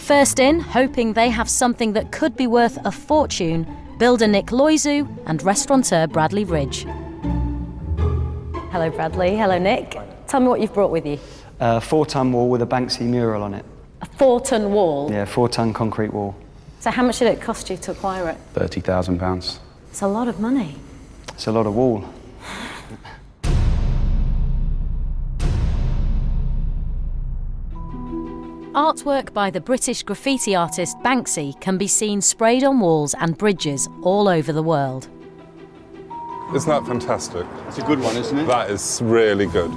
First in, hoping they have something that could be worth a fortune, builder Nick Loiseau and restaurateur Bradley Ridge. Hello Bradley, hello Nick. Tell me what you've brought with you. A 4-ton wall with a Banksy mural on it. A 4-ton wall? Yeah, 4-ton concrete wall. So how much did it cost you to acquire it? £30,000. It's a lot of money. It's a lot of wall. Artwork by the British graffiti artist Banksy can be seen sprayed on walls and bridges all over the world. Isn't that fantastic? It's a good one, isn't it? That is really good.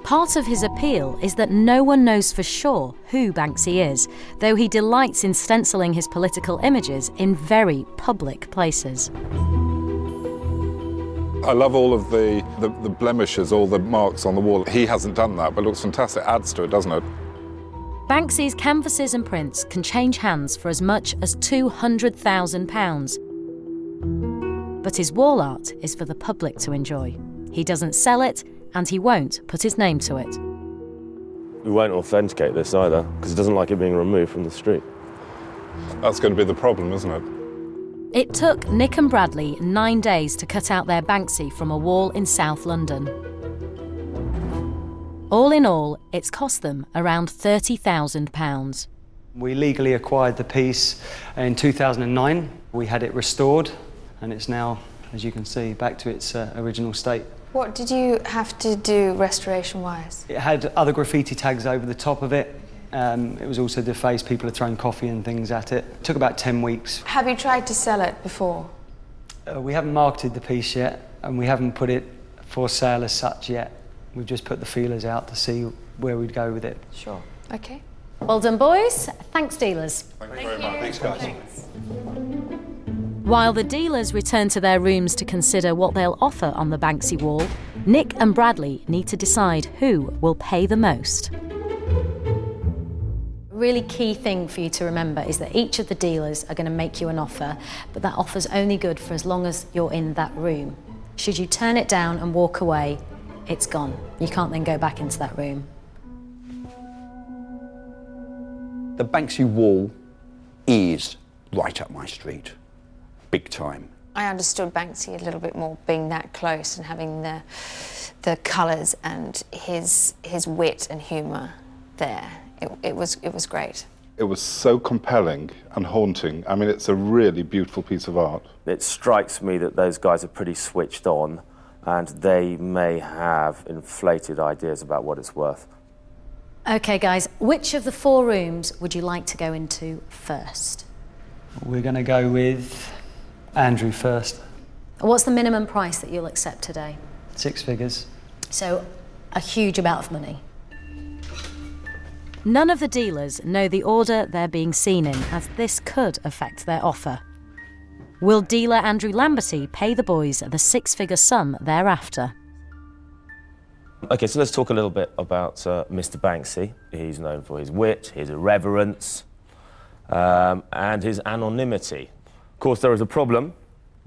Part of his appeal is that no one knows for sure who Banksy is, though he delights in stenciling his political images in very public places. I love all of the blemishes, all the marks on the wall. He hasn't done that, but it looks fantastic. It adds to it, doesn't it? Banksy's canvases and prints can change hands for as much as £200,000. But his wall art is for the public to enjoy. He doesn't sell it, and he won't put his name to it. We won't authenticate this either, because it doesn't like it being removed from the street. That's going to be the problem, isn't it? It took Nick and Bradley 9 days to cut out their Banksy from a wall in South London. All in all, it's cost them around £30,000. We legally acquired the piece in 2009. We had it restored, and it's now, as you can see, back to its original state. What did you have to do restoration-wise? It had other graffiti tags over the top of it. It was also defaced. People had thrown coffee and things at it. It took about 10 weeks. Have you tried to sell it before? We haven't marketed the piece yet, and we haven't put it for sale as such yet. We've just put the feelers out to see where we'd go with it. Sure. Okay. Well done, boys. Thanks, dealers. Thank you very much. Thanks, guys. While the dealers return to their rooms to consider what they'll offer on the Banksy wall, Nick and Bradley need to decide who will pay the most. A really key thing for you to remember is that each of the dealers are going to make you an offer, but that offer's only good for as long as you're in that room. Should you turn it down and walk away, it's gone. You can't then go back into that room. The Banksy wall is right up my street. Big time. I understood Banksy a little bit more, being that close and having the colours and his wit and humour there. It was great. It was so compelling and haunting. I mean, it's a really beautiful piece of art. It strikes me that those guys are pretty switched on, and they may have inflated ideas about what it's worth. OK, guys, which of the 4 rooms would you like to go into first? We're going to go with Andrew first. What's the minimum price that you'll accept today? 6 figures. So, a huge amount of money. None of the dealers know the order they're being seen in, as this could affect their offer. Will dealer Andrew Lamberty pay the boys the 6-figure sum thereafter? OK, so let's talk a little bit about Mr. Banksy. He's known for his wit, his irreverence, and his anonymity. Of course, there is a problem.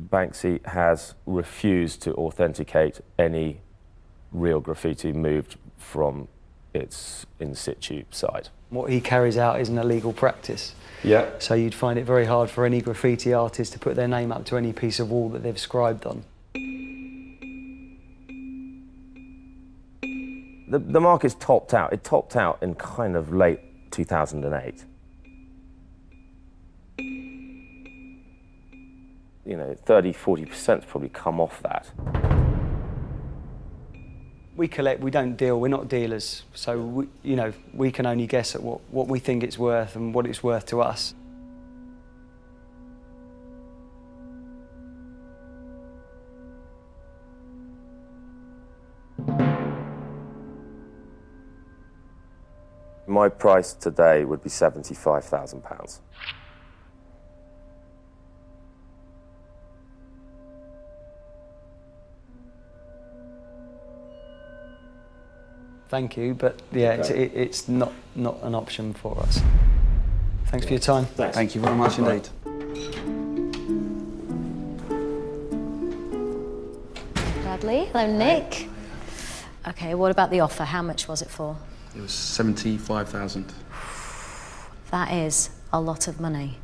Banksy has refused to authenticate any real graffiti moved from its in situ side. What he carries out is an illegal practice. Yeah. So you'd find it very hard for any graffiti artist to put their name up to any piece of wall that they've scribed on. The market's topped out. It topped out in kind of late 2008. You know, 30–40%'s probably come off that. We collect, we don't deal, we're not dealers. So, we can only guess at what we think it's worth and what it's worth to us. My price today would be £75,000. Thank you, but yeah, okay. It's not an option for us. Thanks for your time. Thanks. Thank you very much indeed. Bradley, hello Nick. OK, what about the offer? How much was it for? It was 75,000. That is a lot of money.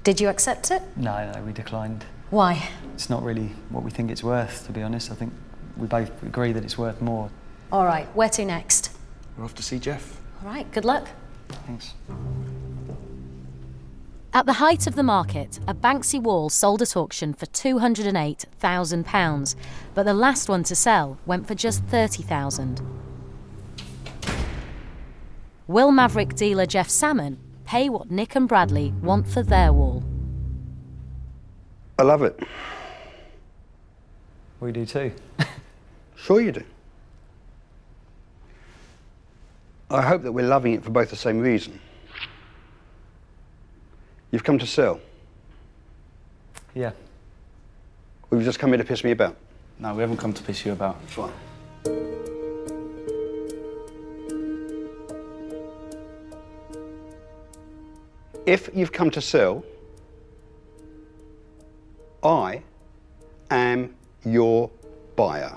Did you accept it? No, we declined. Why? It's not really what we think it's worth, to be honest. I think we both agree that it's worth more. All right, where to next? We're off to see Jeff. All right, good luck. Thanks. At the height of the market, a Banksy wall sold at auction for £208,000, but the last one to sell went for just £30,000. Will Maverick dealer Jeff Salmon pay what Nick and Bradley want for their wall? I love it. We do too. Sure you do. I hope that we're loving it for both the same reason. You've come to sell. Yeah. Or you've just come here to piss me about. No, we haven't come to piss you about. Fine. If you've come to sell, I am your buyer.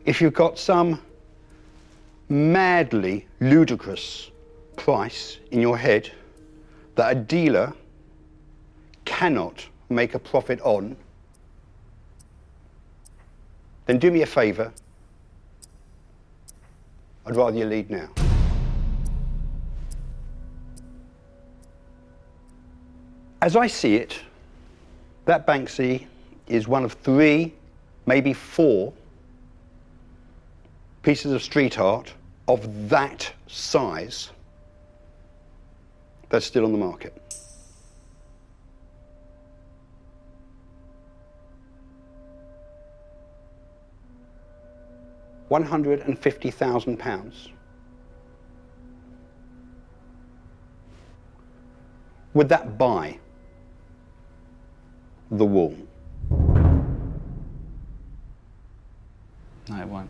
If you've got some madly ludicrous price in your head that a dealer cannot make a profit on, then do me a favour. I'd rather you lead now. As I see it, that Banksy is one of 3, maybe 4 pieces of street art of that size that's still on the market. £150,000. Would that buy the wall? No, it won't.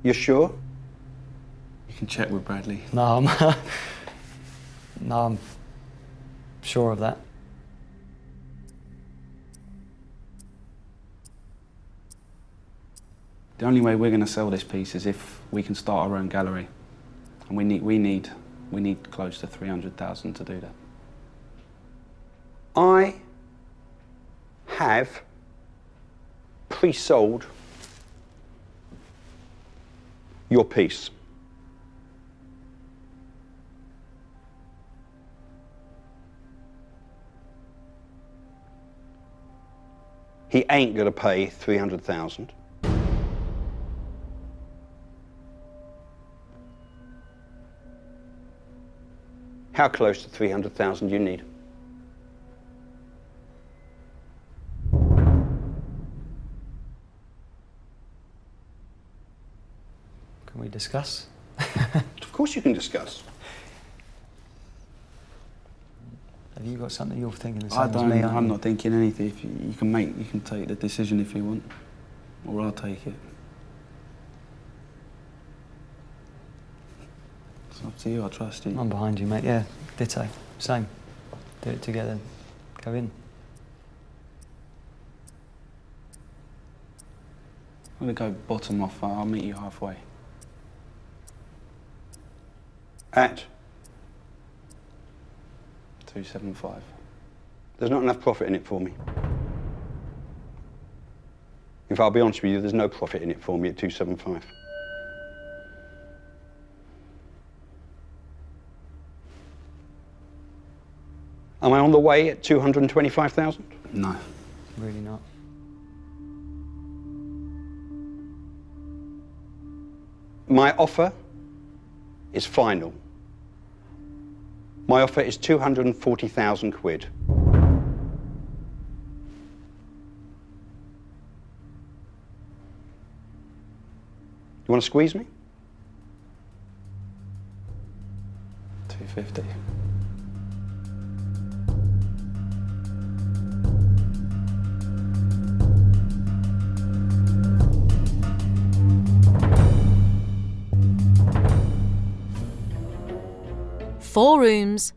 You're sure? You can check with Bradley. No, I'm sure of that. The only way we're going to sell this piece is if we can start our own gallery, and we need close to 300,000 to do that. I have pre-sold your piece. He ain't gonna pay 300,000. How close to 300,000 do you need? Can we discuss? Of course you can discuss. Have you got something you're thinking the same I as don't. me? aren't I'm you? not thinking anything. If you can take the decision if you want, or I'll take it. It's up to you. I trust you. I'm behind you, mate. Yeah, ditto. Same. Do it together. Go in. I'm gonna go bottom off. I'll meet you halfway. At? 275. There's not enough profit in it for me. If I'll be honest with you, there's no profit in it for me at 275. Am I on the way at 225,000? No. Really not. My offer is final. My offer is 240,000 quid. You want to squeeze me? 250. Four rooms,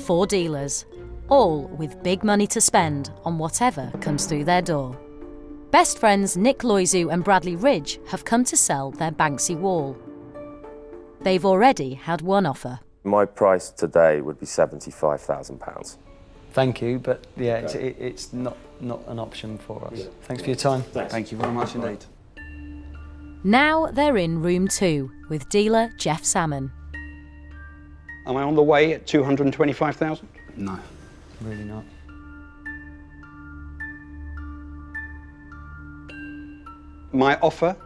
4 dealers, all with big money to spend on whatever comes through their door. Best friends Nick Loiseau and Bradley Ridge have come to sell their Banksy wall. They've already had one offer. My price today would be £75,000. Thank you, but yeah, it's not an option for us. Thanks for your time. Thank you very much indeed. Now they're in room 2 with dealer Jeff Salmon. Am I on the way at 225,000? No. Really not. My offer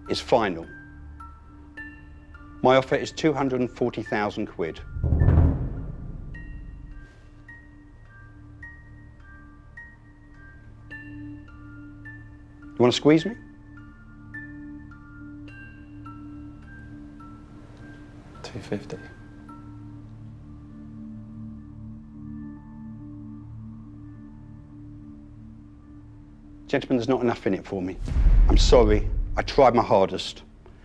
is final. My offer is 240,000 quid. You want to squeeze me? £250. Gentlemen, there's not enough in it for me. I'm sorry, I tried my hardest.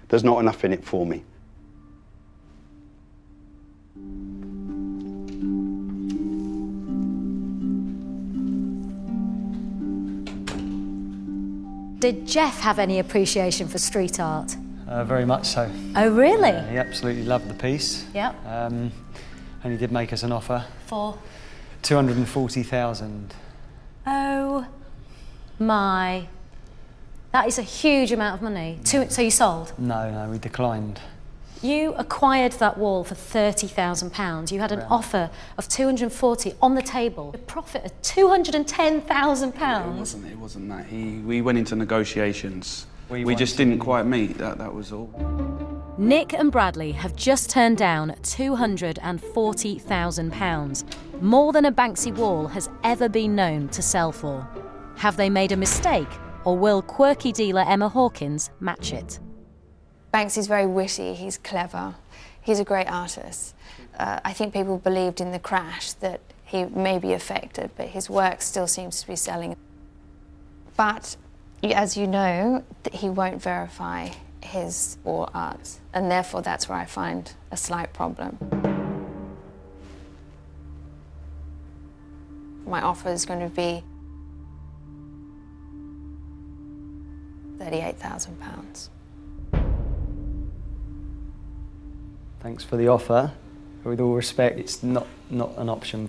There's not enough in it for me. Did Jeff have any appreciation for street art? Very much so. Oh, really? He absolutely loved the piece. Yep. And he did make us an offer. For? 240,000. Oh my. That is a huge amount of money. So you sold? No, we declined. You acquired that wall for £30,000. You had an offer of 240 on the table. A profit of £210,000. It wasn't that. We went into negotiations. We just wanted- didn't quite meet. That was all. Nick and Bradley have just turned down £240,000, more than a Banksy wall has ever been known to sell for. Have they made a mistake, or will quirky dealer Emma Hawkins match it? Banksy's very witty, he's clever, he's a great artist. I think people believed in the crash that he may be affected, but his work still seems to be selling. But, as you know, he won't verify his wall art, and therefore that's where I find a slight problem. My offer is going to be £38,000. Thanks for the offer. With all respect, it's not an option.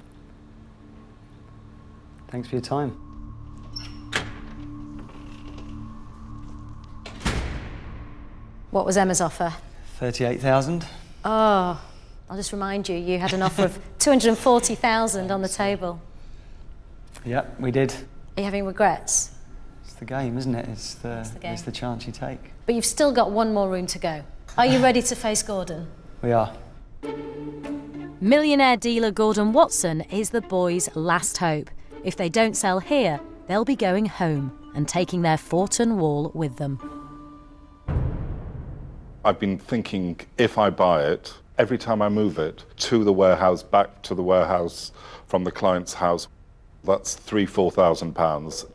Thanks for your time. What was Emma's offer? 38,000. Oh, I'll just remind you, you had an offer of 240,000 on the table. Yep, we did. Are you having regrets? It's the game, isn't it? It's the game. the chance you take. But you've still got one more room to go. Are you ready to face Gordon? We are. Millionaire dealer Gordon Watson is the boys' last hope. If they don't sell here, they'll be going home and taking their Fortin wall with them. I've been thinking, if I buy it, every time I move it to the warehouse, back to the warehouse, from the client's house, that's £3,000–4,000.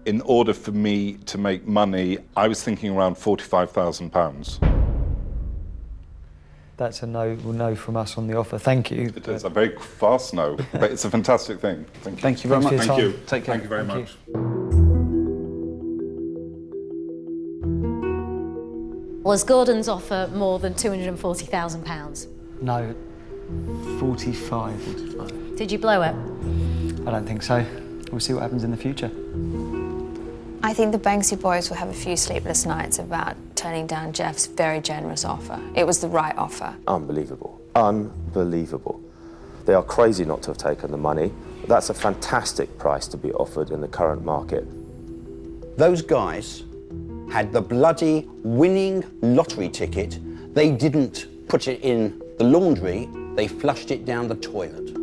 In order for me to make money, I was thinking around £45,000. That's a no from us on the offer. Thank you. It is a very fast no, but it's a fantastic thing. Thank you. Thank you very Thanks much. for your Thank time. you. Take care. Thank you very Thank much. Was Gordon's offer more than £240,000? No, 45. Did you blow it? I don't think so. We'll see what happens in the future. I think the Banksy boys will have a few sleepless nights about turning down Jeff's very generous offer. It was the right offer. Unbelievable. Unbelievable. They are crazy not to have taken the money. That's a fantastic price to be offered in the current market. Those guys had the bloody winning lottery ticket. They didn't put it in the laundry, they flushed it down the toilet.